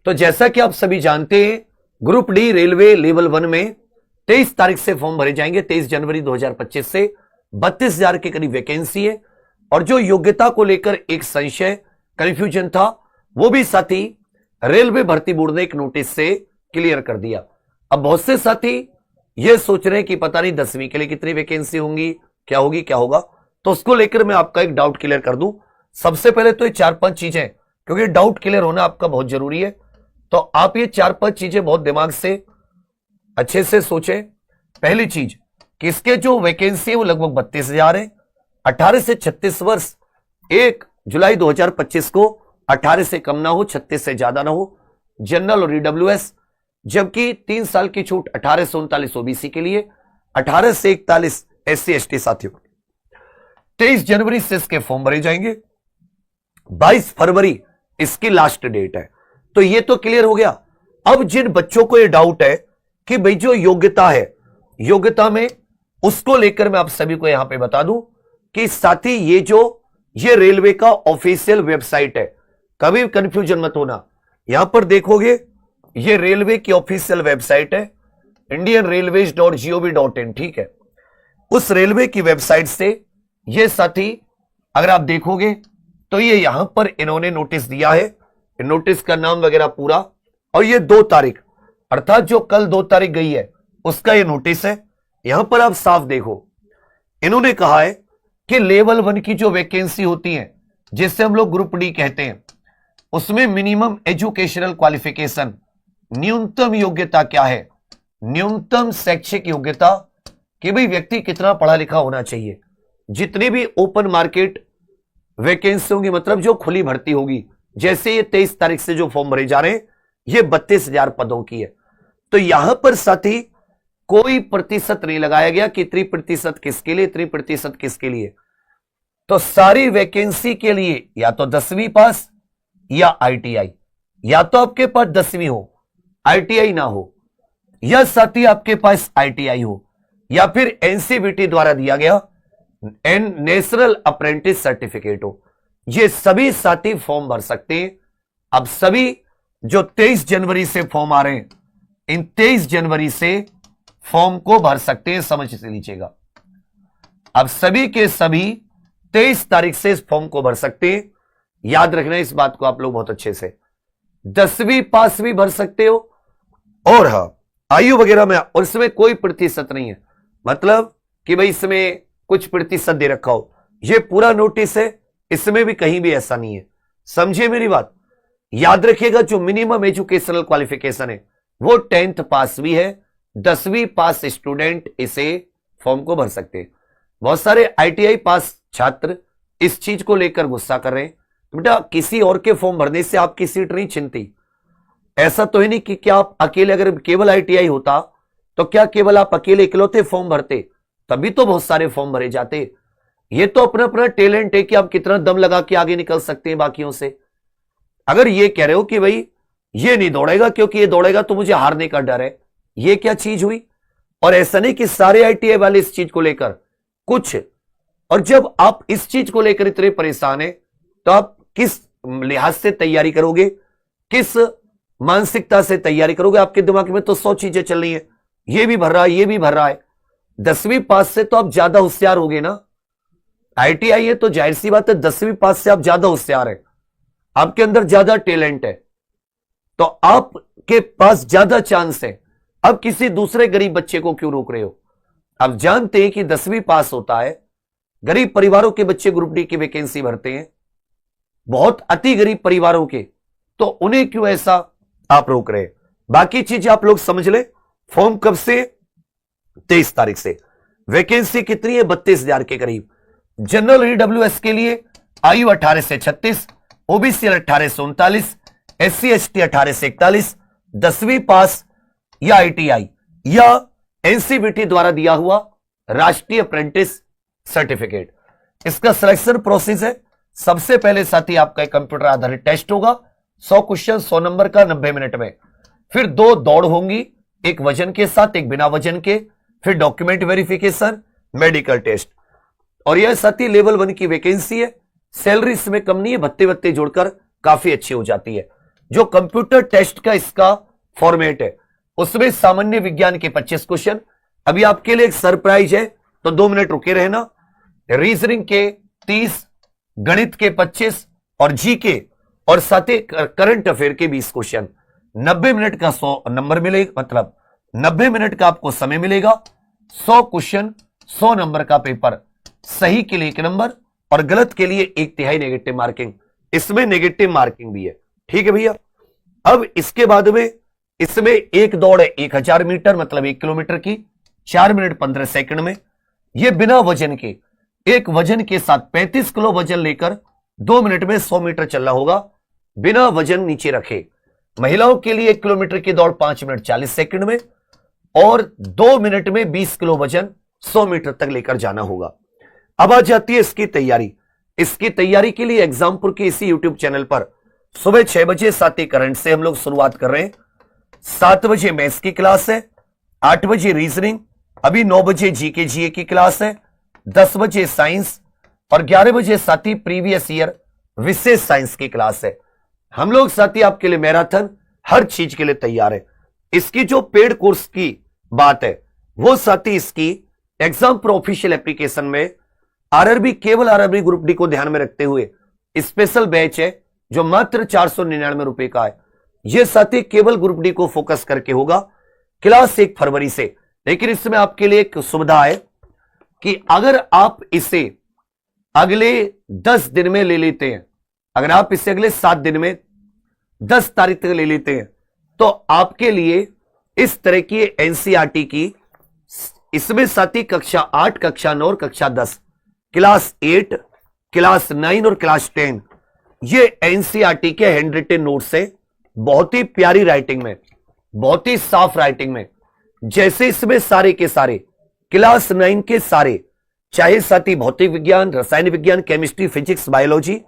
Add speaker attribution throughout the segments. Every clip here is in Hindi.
Speaker 1: तो जैसा कि आप सभी जानते हैं, ग्रुप डी रेलवे लेवल 1 में 23 तारीख से फॉर्म भरे जाएंगे। 23 जनवरी 2025 से 32,000 के करीब वैकेंसी है। और जो योग्यता को लेकर एक संशय, कंफ्यूजन था, वो भी साथी रेलवे भर्ती बोर्ड ने एक नोटिस से क्लियर कर दिया। अब बहुत से साथी ये सोच रहे हैं कि पता नहीं 10वीं के लिए कितनी वैकेंसी होंगी, क्या होगी, क्या होगा। तो उसको लेकर मैं आपका एक डाउट क्लियर कर दूं। सबसे पहले तो ये 4-5 चीजें, क्योंकि डाउट क्लियर होना आपका बहुत जरूरी है, तो आप ये 4-5 चीजें बहुत दिमाग से अच्छे से सोचें। पहली चीज कि इसके जो वैकेंसी है वो लगभग 32,000 है। 18 से 36 वर्ष 1 जुलाई 2025 को 18 से कम ना हो, 36 से ज्यादा ना हो, जनरल और ईडब्ल्यूएस। जबकि 3 साल की छूट 18 से 39 ओबीसी के लिए, 18 से 41 SC ST साथियों। 23 जनवरी से इसके फॉर्म भरे जाएंगे। 22 फरवरी इसकी लास्ट डेट है। तो ये तो क्लियर हो गया। अब जिन बच्चों को ये डाउट है कि भाई जो योग्यता है, योग्यता में उसको लेकर मैं आप सभी को यहां पे बता दूं कि साथी ये रेलवे का ऑफिशियल वेबसाइट है। कभी कंफ्यूजन मत होना। यहां पर देखोगे ये रेलवे की ऑफिशियल वेबसाइट है, indianrailways.gov.in, ठीक है। उस रेलवे की वेबसाइट से ये साथी अगर आप देखोगे तो ये यहां पर इन्होंने नोटिस दिया है। नोटिस का नाम वगैरह पूरा, और ये 2 तारीख अर्थात जो कल 2 तारीख गई है उसका ये नोटिस है। यहां पर आप साफ देखो, इन्होंने कहा है कि लेवल 1 की जो वैकेंसी होती है, जिससे हम लोग ग्रुप डी कहते हैं, उसमें मिनिमम एजुकेशनल क्वालिफिकेशन, न्यूनतम योग्यता क्या है, न्यूनतम शैक्षिक योग्यता कि भाई व्यक्ति कितना पढ़ा लिखा होना चाहिए। जितनी भी ओपन मार्केट वैकेंसी होंगी, मतलब जो खुली भर्ती होगी, जैसे ये 23 तारीख से जो फॉर्म भरे जा रहे हैं, ये 32,000 पदों की है। तो यहां पर साथी कोई प्रतिशत नहीं लगाया गया कि 3% किसके लिए, 3% किसके लिए। तो सारी वैकेंसी के लिए या तो 10वीं पास या ITI, या तो आपके पास 10वीं हो, ITI ना हो, या साथी आपके पास ITI हो, या फिर NCVT द्वारा दिया गया नेशनल अप्रेंटिस सर्टिफिकेट हो। ये सभी साथी फॉर्म भर सकते हैं। अब सभी जो 23 जनवरी से फॉर्म आ रहे हैं, इन 23 जनवरी से फॉर्म को भर सकते हैं, समझ से लीजिएगा। अब सभी के सभी 23 तारीख से इस फॉर्म को भर सकते हैं। याद रखना इस बात को आप लोग बहुत अच्छे से। 10वीं पास भी भर सकते हो, और हाँ आयु वगैरह में, और इसमें कोई प्रतिशत नहीं है, मतलब कि भाई इसमें कुछ प्रतिशत दे रखा हो। ये पूरा नोटिस है, इसमें भी कहीं भी ऐसा नहीं है। समझिए मेरी बात। याद रखिएगा जो मिनिमम एजुकेशनल क्वालिफिकेशन है वो 10th पास भी है। 10वीं पास स्टूडेंट इसे फॉर्म को भर सकते हैं। बहुत सारे ITI पास छात्र इस चीज को लेकर गुस्सा कर रहे हैं। तो बेटा किसी और के फॉर्म भरने से आपकी सीट नहीं छिनती। ऐसा तो है नहीं कि क्या आप अकेले, अगर केवल ITI होता तो क्या केवल आप अकेले इकलौते फॉर्म भरते? तभी तो बहुत सारे फॉर्म भरे जाते। ये तो अपना अपना टैलेंट है कि आप कितना दम लगा के आगे निकल सकते हैं बाकियों से। अगर ये कह रहे हो कि भाई ये नहीं दौड़ेगा क्योंकि ये दौड़ेगा तो मुझे हारने का डर है, ये क्या चीज हुई? और ऐसा नहीं कि सारे ITI वाले इस चीज को लेकर कुछ, और जब आप इस चीज को लेकर इतने परेशान हैं तो आप किस लिहाज से तैयारी करोगे, किस मानसिकता से तैयारी करोगे? आपके दिमाग में तो 100 चीजें चल रही है, ये भी भर रहा है, ये भी भर रहा है। 10वीं पास से तो आप ज्यादा होशियार होगे ना। ITI है तो जाहिर सी बात है 10वीं पास से आप ज्यादा होशियार है, आपके अंदर ज्यादा टैलेंट है, तो आपके पास ज्यादा चांस है। अब किसी दूसरे गरीब बच्चे को क्यों रोक रहे हो? अब जानते हैं कि 10वीं पास होता है, गरीब परिवारों के बच्चे ग्रुप डी की वैकेंसी भरते हैं, बहुत अति गरीब परिवारों के, तो उन्हें क्यों ऐसा आप रोक रहे हैं? बाकी चीजें आप लोग समझ ले। फॉर्म कब से? 23 तारीख से। वैकेंसी कितनी है? 32,000 के करीब। जनरल EWS के लिए आयु 18 से 36, OBC 18 से 39, SC ST 18 से 41, 10वीं पास या ITI या NCVT द्वारा दिया हुआ राष्ट्रीय अप्रेंटिस सर्टिफिकेट। इसका सिलेक्शन प्रोसेस है, सबसे पहले साथी आपका एक कंप्यूटर आधारित टेस्ट होगा, 100 क्वेश्चन 100 नंबर का 90 मिनट में। फिर 2 दौड़ होंगी, एक वजन के साथ एक बिना वजन के, फिर डॉक्यूमेंट वेरिफिकेशन, मेडिकल टेस्ट। और यह साथी लेवल 1 की वैकेंसी है। सैलरी इसमें कम नहीं है, भत्ते भत्ते जोड़कर काफी अच्छी हो जाती है। जो कंप्यूटर टेस्ट का इसका फॉर्मेट है, उसमें सामान्य विज्ञान के 25 क्वेश्चन। अभी आपके लिए एक सरप्राइज है, तो 2 मिनट रुके रहना। रीजनिंग के 30, गणित के 25 और जीके और साथ ही करंट अफेयर के 20 क्वेश्चन। 90 मिनट का 100 नंबर मिलेगा, मतलब 90 मिनट का आपको समय मिलेगा। 100 क्वेश्चन, 100 नंबर का पेपर। सही के लिए 1 नंबर और गलत के लिए 1/3 नेगेटिव मार्किंग। इसमें नेगेटिव मार्किंग भी है, ठीक है भैया। अब इसके बाद में इसमें एक दौड़ है 1000 मीटर, मतलब 1 किलोमीटर की, 4 मिनट 15 सेकंड में। यह बिना वजन के, एक वजन के साथ 35 किलो वजन लेकर 2 मिनट में 100 मीटर चलना होगा, बिना वजन नीचे रखे। महिलाओं के लिए 1 किलोमीटर की दौड़ 5 मिनट 40 सेकंड में और 2 मिनट में 20 किलो वजन 100 मीटर तक लेकर जाना होगा। अब आ जाती है इसकी तैयारी। इसकी तैयारी के लिए एग्जामपुर के इसी यूट्यूब चैनल पर सुबह 6 बजे साथ ही करंट से हम लोग शुरुआत कर रहे हैं। 7 बजे मैथ्स की क्लास है, 8 बजे रीजनिंग, अभी 9 बजे जीके जीए की क्लास है, 10 बजे साइंस और 11 बजे साथी प्रीवियस ईयर विशेष साइंस की क्लास है। हम लोग साथी आपके लिए मैराथन हर चीज के लिए तैयार है। इसकी जो पेड कोर्स की बात है, वो साथी इसकी एग्जाम प्रो ऑफिशियल एप्लीकेशन में आरआरबी, केवल आरआरबी ग्रुप डी को ध्यान में रखते हुए स्पेशल बैच है जो मात्र 499 रुपए का है। यह साथी केवल ग्रुप डी को फोकस करके होगा, क्लास 1 फरवरी से। लेकिन इसमें आपके लिए एक सुविधा है कि अगर आप इसे अगले 10 दिन में ले लेते हैं, अगर आप इसे अगले 7 दिन में 10 तारीख तक ले लेते हैं, तो आपके लिए इस तरह की एनसीईआरटी की, इसमें साथी कक्षा 8, कक्षा 9 और कक्षा 10, क्लास 8, क्लास 9 और क्लास 10, ये एनसीईआरटी के हैंड रिटन नोट्स है, बहुत ही प्यारी राइटिंग में, बहुत ही साफ राइटिंग में। जैसे इसमें सारे के सारे क्लास 9 के सारे, चाहे साथी भौतिक विज्ञान, रसायन विज्ञान, केमिस्ट्री, फिजिक्स, बायोलॉजी,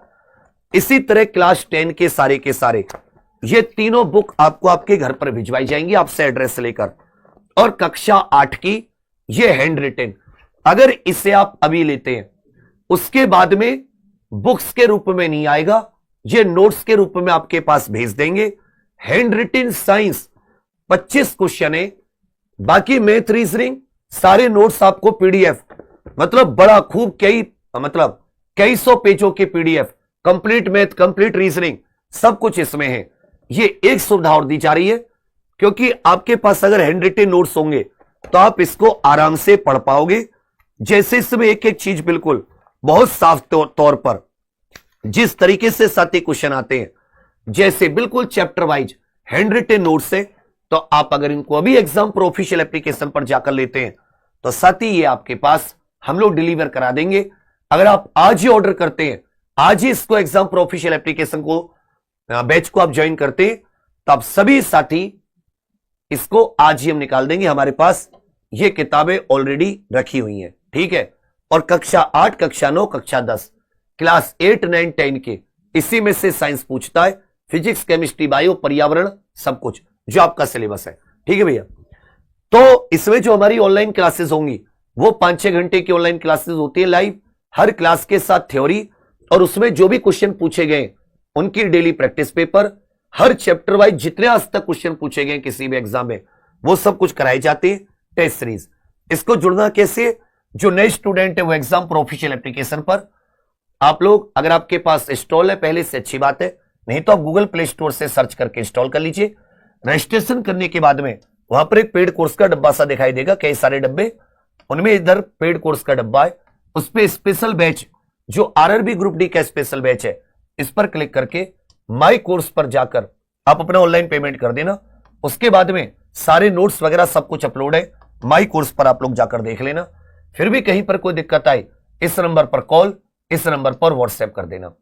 Speaker 1: इसी तरह क्लास 10 के सारे ये तीनों बुक आपको आपके घर पर भिजवाई जाएंगी आपसे एड्रेस लेकर। और कक्षा 8 की ये हैंड रिटन, अगर इसे आप अभी लेते हैं, उसके बाद में बुक्स के रूप में नहीं आएगा, ये नोट्स के रूप में आपके पास भेज देंगे। हैंड रिटन साइंस 25 क्वेश्चन है, बाकी मैथ रीजनिंग सारे नोट्स आपको पीडीएफ, मतलब बड़ा खूब कई सौ पेजों के PDF, complete math, complete reasoning, सब कुछ इसमें है। ये एक सुविधा और दी जा रही है, क्योंकि आपके पास अगर हैंड रिटन नोट्स होंगे तो आप इसको आराम से पढ़ पाओगे। जैसे इसमें एक एक चीज बिल्कुल बहुत साफ तौर पर जिस तरीके से साथी क्वेश्चन आते हैं, जैसे बिल्कुल chapter wise handwritten notes है, तो आप अगर इनको अभी एग्जाम प्रो ऑफिशियल एप्लीकेशन पर जाकर लेते हैं तो साथी ये आपके पास हम लोग डिलीवर करा देंगे। अगर आप आज ही ऑर्डर करते हैं, आज ही इसको एग्जाम प्रो ऑफिशियल एप्लीकेशन को, बैच को आप ज्वाइन करते हैं, तो आप सभी साथी इसको आज ही हम निकाल देंगे। हमारे पास ये किताबें ऑलरेडी रखी हुई हैं, ठीक है। और कक्षा 8, कक्षा 9, कक्षा 10, क्लास 8, 9, 10 के इसी में से साइंस पूछता है, फिजिक्स, केमिस्ट्री, बायो, पर्यावरण, सब कुछ जो आपका सिलेबस है, ठीक है भैया। तो इसमें जो हमारी ऑनलाइन क्लासेस होंगी वो 5-6 घंटे की ऑनलाइन क्लासेस होती है लाइव, हर क्लास के साथ थ्योरी, और उसमें जो भी क्वेश्चन पूछे गए उनकी डेली प्रैक्टिस पेपर, हर चैप्टर वाइज जितने आज तक क्वेश्चन पूछे गए किसी भी एग्जाम में, वो सब कुछ कराई जाती है। टेस्ट सीरीज, इसको जुड़ना कैसे? जो नए स्टूडेंट है वो एग्जाम प्रो ऑफिशियल एप्लीकेशन पर आप लोग, अगर आपके पास इंस्टॉल है पहले से अच्छी बात है, नहीं तो आप गूगल प्ले स्टोर से सर्च करके इंस्टॉल कर लीजिए। रजिस्ट्रेशन करने के बाद में वहां पर एक पेड कोर्स का डब्बा सा दिखाई देगा, कई सारे डब्बे, उनमें इधर पेड कोर्स का डब्बा है, उस पर स्पेशल बैच जो आरआरबी ग्रुप डी का स्पेशल बैच है, इस पर क्लिक करके माई कोर्स पर जाकर आप अपना ऑनलाइन पेमेंट कर देना। उसके बाद में सारे नोट्स वगैरह सब कुछ अपलोड है, माई कोर्स पर आप लोग जाकर देख लेना। फिर भी कहीं पर कोई दिक्कत आए, इस नंबर पर कॉल, इस नंबर पर व्हाट्सएप कर देना।